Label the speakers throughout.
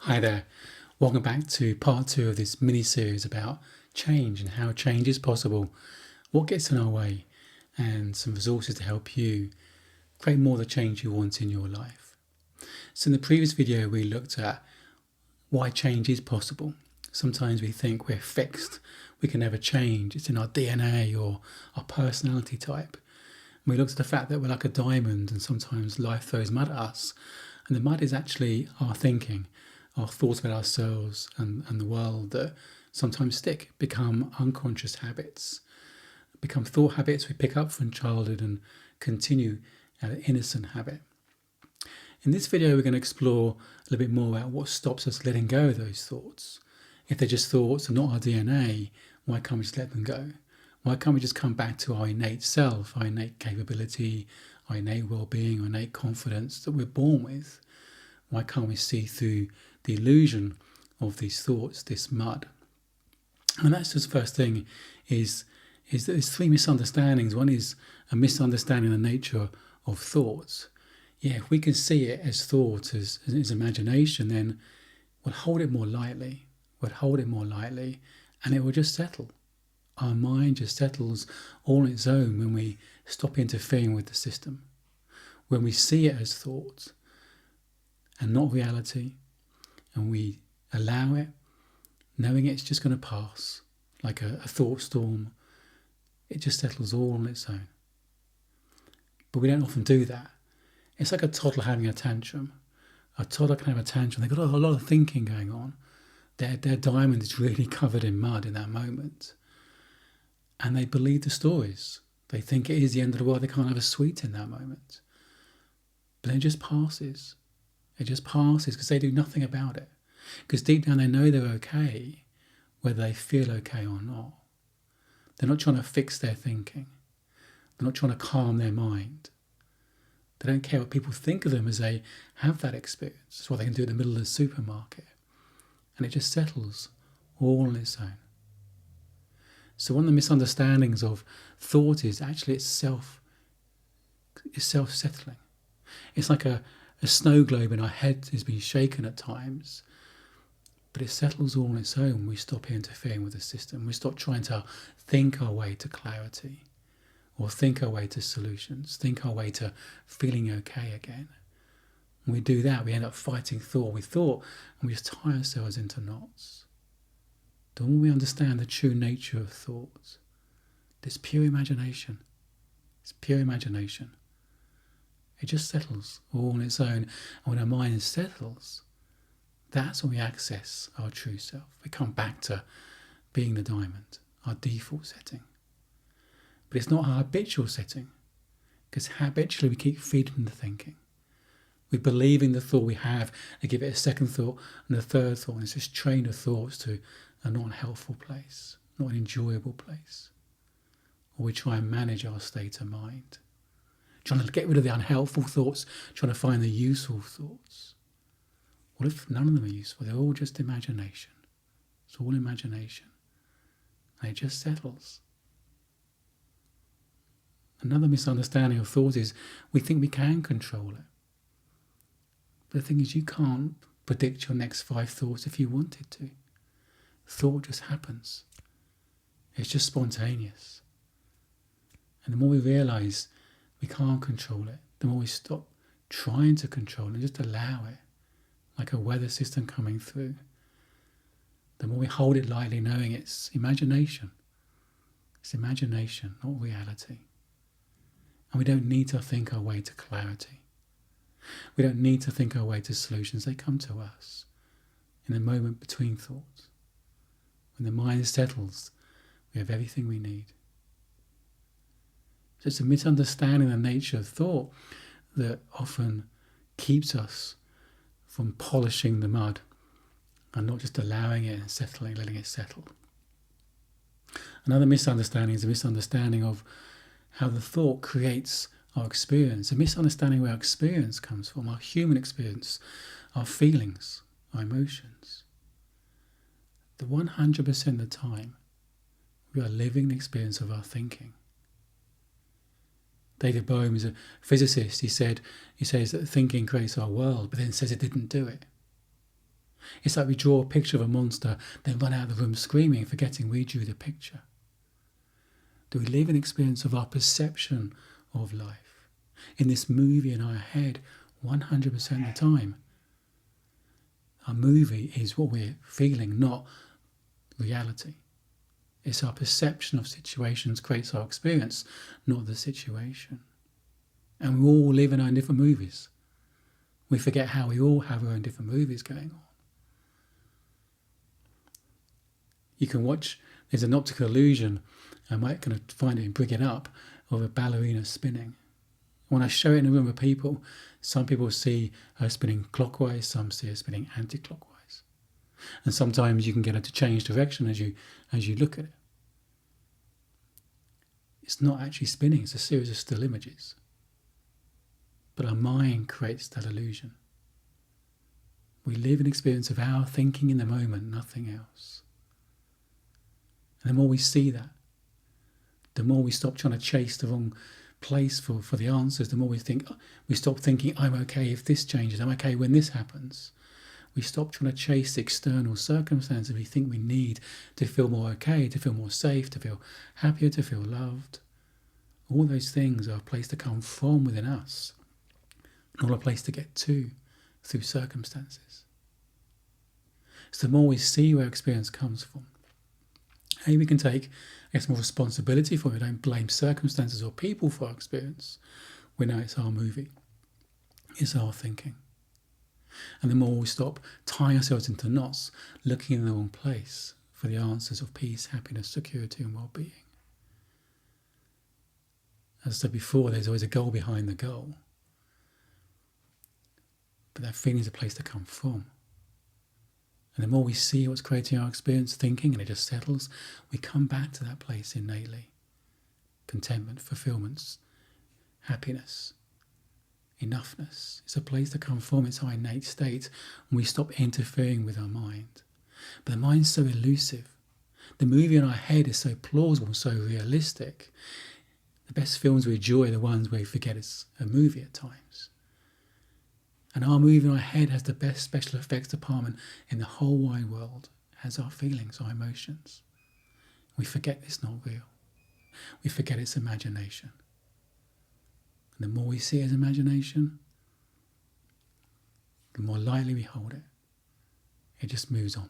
Speaker 1: Hi there. Welcome back to part two of this mini series about change and how change is possible, what gets in our way, and some resources to help you create more of the change you want in your life. So, in the previous video, we looked at why change is possible. Sometimes we think we're fixed, we can never change, it's in our DNA or our personality type. And we looked at the fact that we're like a diamond and sometimes life throws mud at us. And the mud is actually our thinking, our thoughts about ourselves and the world that sometimes stick, become unconscious habits, become thought habits we pick up from childhood and continue an innocent habit. In this video, we're going to explore a little bit more about what stops us letting go of those thoughts. If they're just thoughts and not our DNA, why can't we just let them go? Why can't we just come back to our innate self, our innate capability, our innate well-being, our innate confidence that we're born with? Why can't we see through the illusion of these thoughts, this mud? And that's just the first thing is that there's three misunderstandings. One is a misunderstanding of the nature of thoughts. Yeah, if we can see it as thought, as imagination, then we'll hold it more lightly. We'll hold it more lightly and it will just settle. Our mind just settles all on its own when we stop interfering with the system. When we see it as thought and not reality, and we allow it, knowing it's just going to pass, like a thought storm, it just settles all on its own. But we don't often do that. It's like a toddler having a tantrum. A toddler can have a tantrum. They've got a lot of thinking going on. Their diamond is really covered in mud in that moment. And they believe the stories. They think it is the end of the world. They can't have a sweet in that moment. But then it just passes. It just passes because they do nothing about it. Because deep down they know they're okay, whether they feel okay or not. They're not trying to fix their thinking. They're not trying to calm their mind. They don't care what people think of them as they have that experience. That's what they can do in the middle of the supermarket. And it just settles all on its own. So one of the misunderstandings of thought is actually it's self-settling. It's like a snow globe in our head is being shaken at times, but it settles all on its own when we stop interfering with the system. We stop trying to think our way to clarity or think our way to solutions, think our way to feeling okay again. When we do that, we end up fighting thought with thought and we just tie ourselves into knots. The more we understand the true nature of thoughts, it's pure imagination. It's pure imagination. It just settles all on its own. And when our mind settles, that's when we access our true self. We come back to being the diamond, our default setting. But it's not our habitual setting, because habitually we keep feeding the thinking. We believe in the thought we have and give it a second thought and a third thought, and it's this train of thoughts to a non-helpful place, not an enjoyable place. Or we try and manage our state of mind, trying to get rid of the unhelpful thoughts, trying to find the useful thoughts. What if none of them are useful? They're all just imagination. It's all imagination. And it just settles. Another misunderstanding of thought is we think we can control it. But the thing is, you can't predict your next 5 thoughts if you wanted to. Thought just happens. It's just spontaneous. And the more we realise we can't control it, the more we stop trying to control it and just allow it, like a weather system coming through. The more we hold it lightly, knowing it's imagination. It's imagination, not reality. And we don't need to think our way to clarity. We don't need to think our way to solutions. They come to us in the moment between thoughts. When the mind settles, we have everything we need. So it's a misunderstanding of the nature of thought that often keeps us from polishing the mud and not just allowing it and settling, letting it settle. Another misunderstanding is a misunderstanding of how the thought creates our experience, a misunderstanding where our experience comes from, our human experience, our feelings, our emotions. The 100% of the time, we are living the experience of our thinking. David Bohm is a physicist. He says that thinking creates our world, but then says it didn't do it. It's like we draw a picture of a monster, then run out of the room screaming, forgetting we drew the picture. Do we live an experience of our perception of life in this movie in our head 100% of the time? Our movie is what we're feeling, not reality. It's our perception of situations creates our experience, not the situation. And we all live in our own different movies. We forget how we all have our own different movies going on. You can watch, there's an optical illusion, I might kind of find it and bring it up, of a ballerina spinning. When I show it in a room of people, some people see her spinning clockwise, some see her spinning anti-clockwise. And sometimes you can get her to change direction as you look at it. It's not actually spinning, it's a series of still images. But our mind creates that illusion. We live an experience of our thinking in the moment, nothing else. And the more we see that, the more we stop trying to chase the wrong place for the answers, the more we stop thinking, I'm okay if this changes, I'm okay when this happens. We stop trying to chase the external circumstances we think we need to feel more okay, to feel more safe, to feel happier, to feel loved. All those things are a place to come from within us, not a place to get to through circumstances. So the more we see where experience comes from, we can take more responsibility for it. We don't blame circumstances or people for our experience. We know it's our movie. It's our thinking. And the more we stop tying ourselves into knots, looking in the wrong place for the answers of peace, happiness, security and well-being. As I said before, there's always a goal behind the goal. But that feeling is a place to come from. And the more we see what's creating our experience, thinking, and it just settles, we come back to that place innately. Contentment, fulfillment, happiness, enoughness. It's a place to come from. It's our innate state. And we stop interfering with our mind. But the mind's so elusive. The movie in our head is so plausible, so realistic. The best films we enjoy are the ones where we forget it's a movie at times. And our movie in our head has the best special effects department in the whole wide world. It has our feelings, our emotions. We forget it's not real. We forget it's imagination. And the more we see it as imagination, the more lightly we hold it. It just moves on.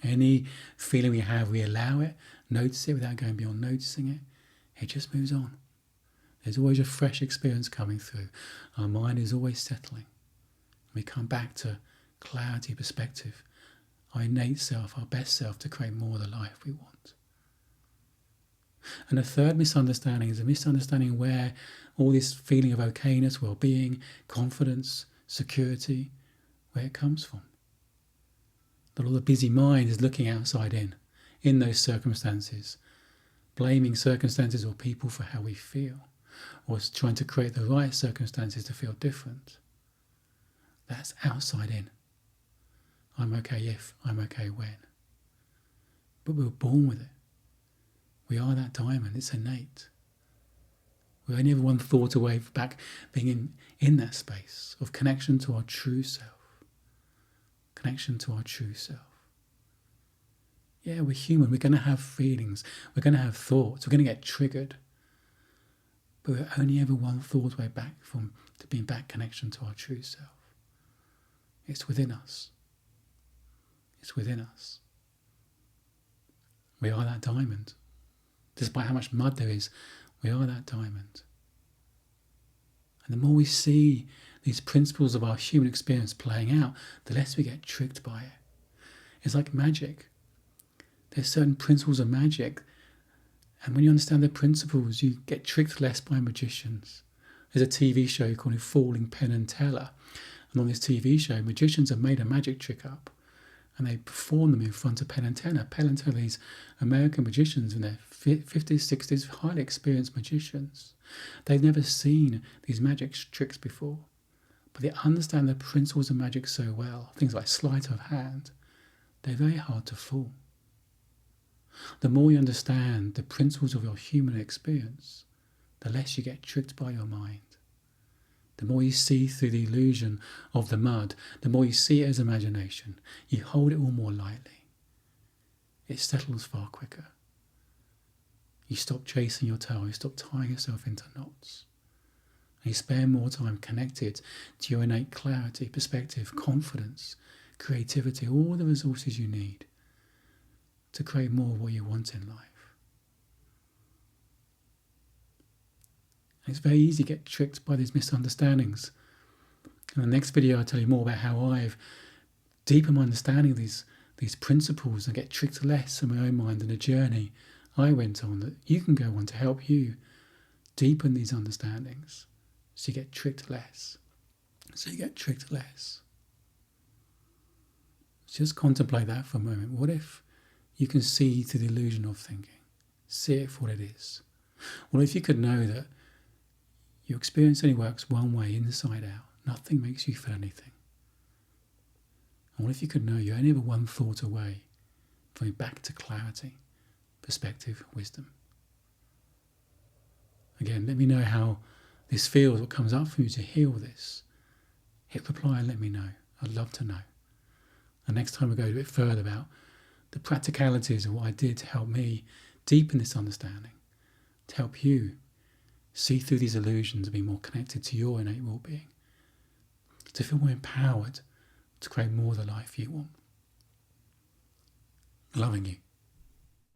Speaker 1: Any feeling we have, we allow it, notice it without going beyond noticing it. It just moves on. There's always a fresh experience coming through. Our mind is always settling. We come back to clarity, perspective, our innate self, our best self, to create more of the life we want. And the third misunderstanding is a misunderstanding where all this feeling of okayness, well-being, confidence, security, where it comes from. That all the busy mind is looking outside in those circumstances, blaming circumstances or people for how we feel, or trying to create the right circumstances to feel different. That's outside in. I'm okay if, I'm okay when. But we were born with it. We are that diamond, it's innate. We're only ever one thought away from back being in that space of connection to our true self. Connection to our true self. Yeah, we're human, we're going to have feelings, we're going to have thoughts, we're going to get triggered. But we're only ever one thought away back from to being back connection to our true self. It's within us. It's within us. We are that diamond. Despite how much mud there is, we are that diamond. And the more we see these principles of our human experience playing out, the less we get tricked by it. It's like magic. There's certain principles of magic, and when you understand the principles, you get tricked less by magicians. There's a TV show called Falling Penn and Teller, and on this TV show, magicians have made a magic trick up, and they perform them in front of Penn and Teller. Penn and Teller, these American magicians in their 50s, 60s, highly experienced magicians. They've never seen these magic tricks before, but they understand the principles of magic so well. Things like sleight of hand, they're very hard to fool. The more you understand the principles of your human experience, the less you get tricked by your mind. The more you see through the illusion of the mud, the more you see it as imagination. You hold it all more lightly. It settles far quicker. You stop chasing your tail, you stop tying yourself into knots. And you spend more time connected to your innate clarity, perspective, confidence, creativity, all the resources you need to create more of what you want in life. And it's very easy to get tricked by these misunderstandings. In the next video, I'll tell you more about how I've deepened my understanding of these principles and get tricked less in my own mind in a journey I went on that you can go on to help you deepen these understandings so you get tricked less. Just contemplate that for a moment. What if you can see through the illusion of thinking? See it for what it is. Well, if you could know that your experience only works one way, inside out, nothing makes you feel anything. And what if you could know you're only ever one thought away from back to clarity, perspective, wisdom? Again, let me know how this feels, what comes up for you to heal this. Hit reply and let me know. I'd love to know. And next time we go a bit further about the practicalities of what I did to help me deepen this understanding, to help you see through these illusions and be more connected to your innate well-being, to feel more empowered to create more of the life you want. Loving you.